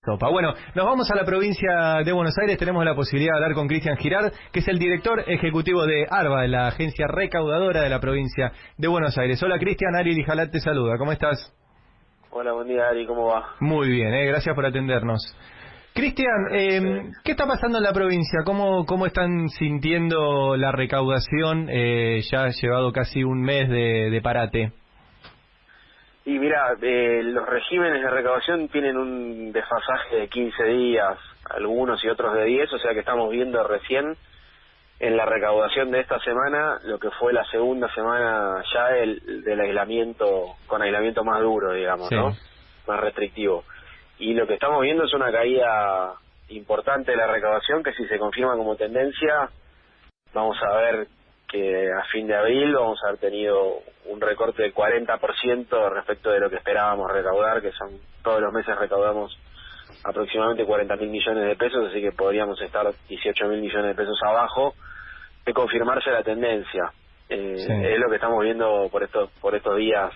Topa. Bueno, nos vamos a la provincia de Buenos Aires. Tenemos la posibilidad de hablar con Cristian Girard, que es el director ejecutivo de ARBA, de la agencia recaudadora de la provincia de Buenos Aires. Hola Cristian, Ari Lijalat te saluda. ¿Cómo estás? Hola, buen día Ari, ¿cómo va? Muy bien, gracias por atendernos. Cristian, ¿qué está pasando en la provincia? ¿Cómo están sintiendo la recaudación? Ya ha llevado casi un mes de parate. Y mira, los regímenes de recaudación tienen un desfasaje de 15 días, algunos y otros de 10, o sea que estamos viendo recién en la recaudación de esta semana lo que fue la segunda semana ya del aislamiento, con aislamiento más duro, digamos, sí, ¿no? Más restrictivo. Y lo que estamos viendo es una caída importante de la recaudación que, si se confirma como tendencia, vamos a ver que a fin de abril vamos a haber tenido un recorte del 40% respecto de lo que esperábamos recaudar, que son todos los meses recaudamos aproximadamente 40.000 millones de pesos, así que podríamos estar 18.000 millones de pesos abajo de confirmarse la tendencia. Sí. Es lo que estamos viendo por estos días,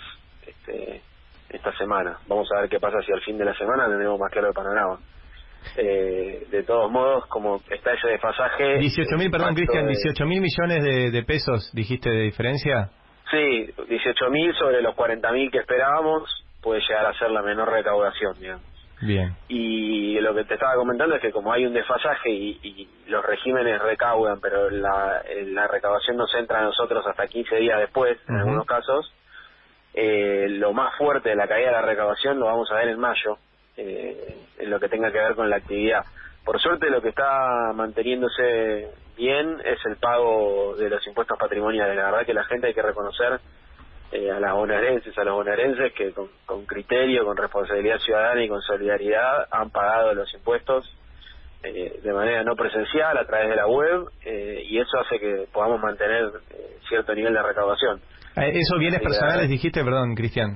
esta semana. Vamos a ver qué pasa si al fin de la semana tendremos más claro el panorama. De todos modos, como está ese desfasaje... 18.000, perdón Cristian, 18.000 millones de pesos, dijiste, de diferencia. Sí, 18.000 sobre los 40.000 que esperábamos, puede llegar a ser la menor recaudación, digamos. Bien. Y lo que te estaba comentando es que como hay un desfasaje y los regímenes recaudan, pero la recaudación nos entra a nosotros hasta 15 días después, en algunos casos, lo más fuerte de la caída de la recaudación lo vamos a ver en mayo, en lo que tenga que ver con la actividad. Por suerte, lo que está manteniéndose bien es el pago de los impuestos patrimoniales. La verdad que la gente, hay que reconocer a los bonaerenses que con criterio, con responsabilidad ciudadana y con solidaridad han pagado los impuestos de manera no presencial a través de la web, y eso hace que podamos mantener cierto nivel de recaudación. ¿Eso bienes personales dijiste, perdón, Cristian?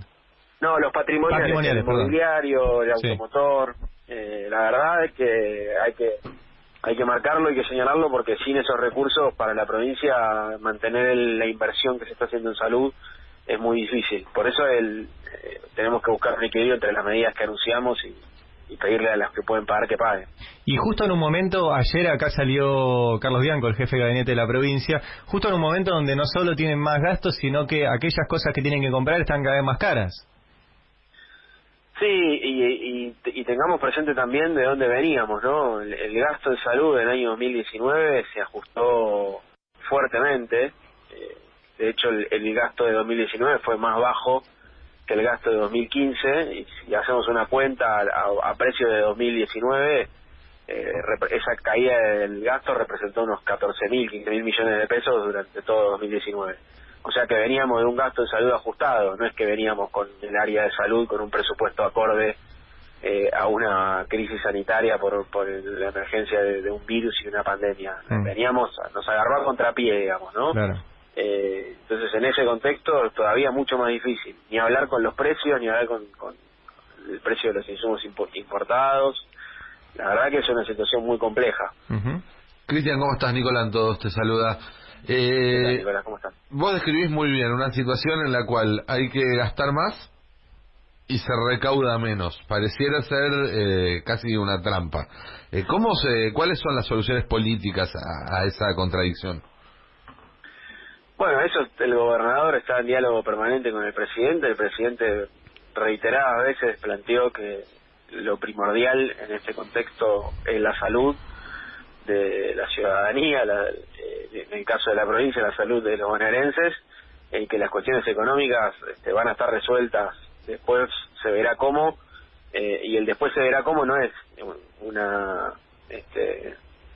No, los patrimoniales, el inmobiliario, el automotor. La verdad es que hay que marcarlo, hay que señalarlo, porque sin esos recursos para la provincia mantener la inversión que se está haciendo en salud es muy difícil. Por eso tenemos que buscar un equilibrio entre las medidas que anunciamos y pedirle a las que pueden pagar que paguen. Y justo en un momento, ayer acá salió Carlos Bianco, el jefe de gabinete de la provincia, justo en un momento donde no solo tienen más gastos, sino que aquellas cosas que tienen que comprar están cada vez más caras. Sí, y tengamos presente también de dónde veníamos, ¿no? El gasto de salud en el año 2019 se ajustó fuertemente. De hecho, el gasto de 2019 fue más bajo que el gasto de 2015, y si hacemos una cuenta a precio de 2019, esa caída del gasto representó unos 14.000, 15.000 millones de pesos durante todo 2019. O sea que veníamos de un gasto de salud ajustado, no es que veníamos con el área de salud con un presupuesto acorde a una crisis sanitaria por la emergencia de un virus y una pandemia. Nos agarró a contrapié, digamos, ¿no? Claro. Entonces, en ese contexto todavía mucho más difícil, ni hablar con los precios, ni hablar con el precio de los insumos importados. La verdad que es una situación muy compleja. Cristian, ¿cómo estás? Nicolás Todos te saluda. ¿Qué tal, Nicolás? ¿Cómo estás? Vos describís muy bien una situación en la cual hay que gastar más y se recauda menos. Pareciera ser casi una trampa. ¿Cuáles son las soluciones políticas a esa contradicción? Bueno, el gobernador está en diálogo permanente con el presidente. El presidente reiteradas veces planteó que lo primordial en este contexto es la salud de la ciudadanía, en el caso de la provincia, la salud de los bonaerenses, y que las cuestiones económicas van a estar resueltas. Después se verá cómo, y el después se verá cómo no es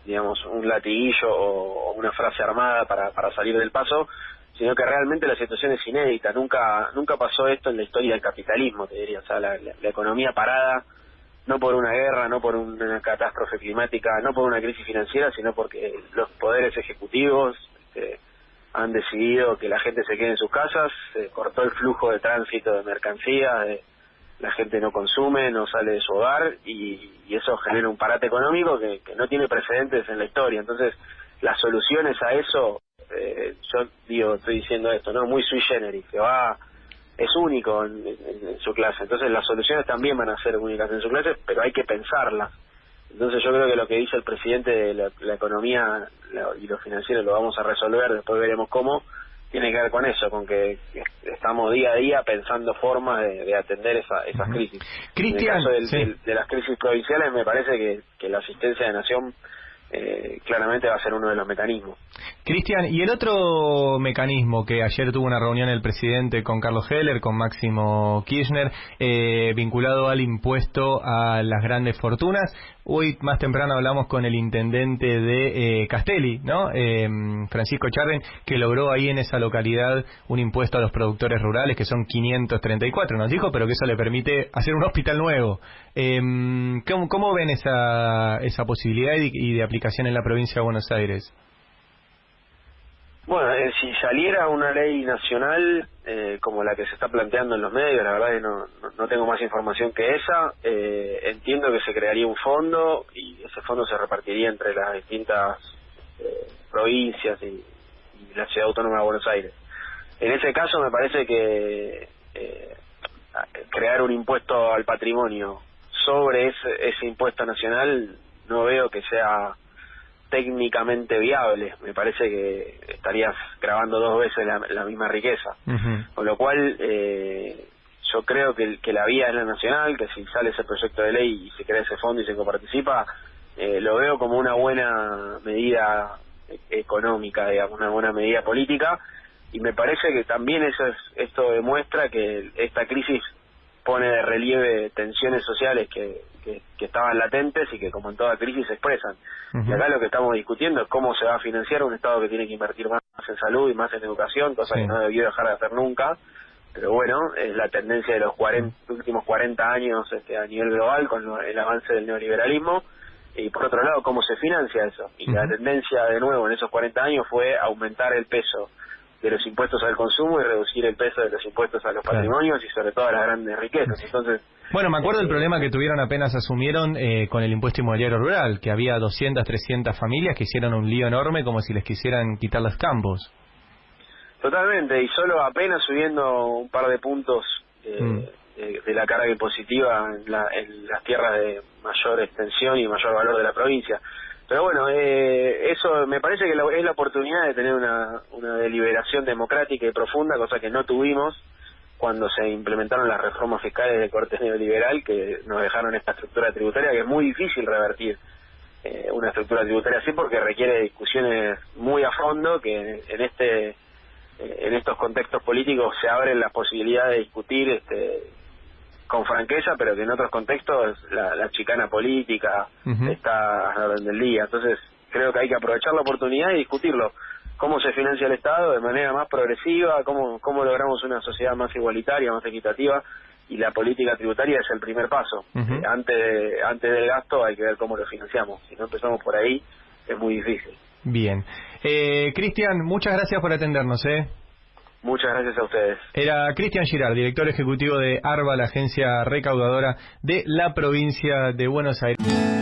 digamos, un latiguillo o una frase armada para salir del paso, sino que realmente la situación es inédita. Nunca pasó esto en la historia del capitalismo, te diría. O sea, la economía parada, no por una guerra, no por una catástrofe climática, no por una crisis financiera, sino porque los poderes ejecutivos han decidido que la gente se quede en sus casas, se cortó el flujo de tránsito de mercancías, la gente no consume, no sale de su hogar, y eso genera un parate económico que no tiene precedentes en la historia. Entonces, las soluciones a eso, estoy diciendo esto, ¿no? Muy sui generis, que va es único en su clase. Entonces las soluciones también van a ser únicas en su clase, pero hay que pensarlas. Entonces yo creo que lo que dice el presidente de la economía y lo financiero lo vamos a resolver, después veremos cómo, tiene que ver con eso, con que estamos día a día pensando formas de atender esas crisis. Cristian, en el caso de las crisis provinciales me parece que la asistencia de Nación claramente va a ser uno de los mecanismos. Cristian, y el otro mecanismo que ayer tuvo una reunión el presidente con Carlos Heller, con Máximo Kirchner, vinculado al impuesto a las grandes fortunas. Hoy más temprano hablamos con el intendente de Castelli, ¿no? Francisco Charren, que logró ahí en esa localidad un impuesto a los productores rurales que son 534, nos dijo, pero que eso le permite hacer un hospital nuevo. ¿Cómo ven esa posibilidad y de aplicación en la provincia de Buenos Aires? Bueno, si saliera una ley nacional como la que se está planteando en los medios, la verdad es que no tengo más información que esa. Entiendo que se crearía un fondo y ese fondo se repartiría entre las distintas provincias y la Ciudad Autónoma de Buenos Aires. En ese caso me parece que crear un impuesto al patrimonio sobre ese impuesto nacional no veo que sea técnicamente viable. Me parece que estarías grabando dos veces la misma riqueza. Con lo cual yo creo que la vía es la nacional, que si sale ese proyecto de ley y se crea ese fondo y se coparticipa, lo veo como una buena medida económica, digamos, una buena medida política, y me parece que también esto demuestra que esta crisis pone de relieve tensiones sociales que estaban latentes y que, como en toda crisis, se expresan. Y acá lo que estamos discutiendo es cómo se va a financiar un Estado que tiene que invertir más en salud y más en educación, cosa que no debió dejar de hacer nunca. Pero bueno, es la tendencia de los últimos 40 años a nivel global con el avance del neoliberalismo. Y por otro lado, ¿cómo se financia eso? Y la tendencia, de nuevo, en esos 40 años fue aumentar el peso de los impuestos al consumo y reducir el peso de los impuestos a los patrimonios y sobre todo a las grandes riquezas. Entonces, bueno, me acuerdo del problema que tuvieron apenas asumieron con el impuesto inmobiliario rural, que había 200, 300 familias que hicieron un lío enorme como si les quisieran quitar los campos. Totalmente, y solo apenas subiendo un par de puntos de la carga impositiva en las tierras de mayor extensión y mayor valor de la provincia. Pero bueno, eso me parece que es la oportunidad de tener una deliberación democrática y profunda, cosa que no tuvimos cuando se implementaron las reformas fiscales de corte neoliberal, que nos dejaron esta estructura tributaria que es muy difícil revertir. Una estructura tributaria así, porque requiere discusiones muy a fondo, que en estos contextos políticos se abren las posibilidades de discutir con franqueza, pero que en otros contextos la chicana política está a la orden del día. Entonces creo que hay que aprovechar la oportunidad y discutirlo. Cómo se financia el Estado de manera más progresiva, cómo logramos una sociedad más igualitaria, más equitativa, y la política tributaria es el primer paso. Antes del gasto hay que ver cómo lo financiamos. Si no empezamos por ahí, es muy difícil. Bien. Cristian, muchas gracias por atendernos. Muchas gracias a ustedes. Era Cristian Girard, director ejecutivo de ARBA, la agencia recaudadora de la provincia de Buenos Aires.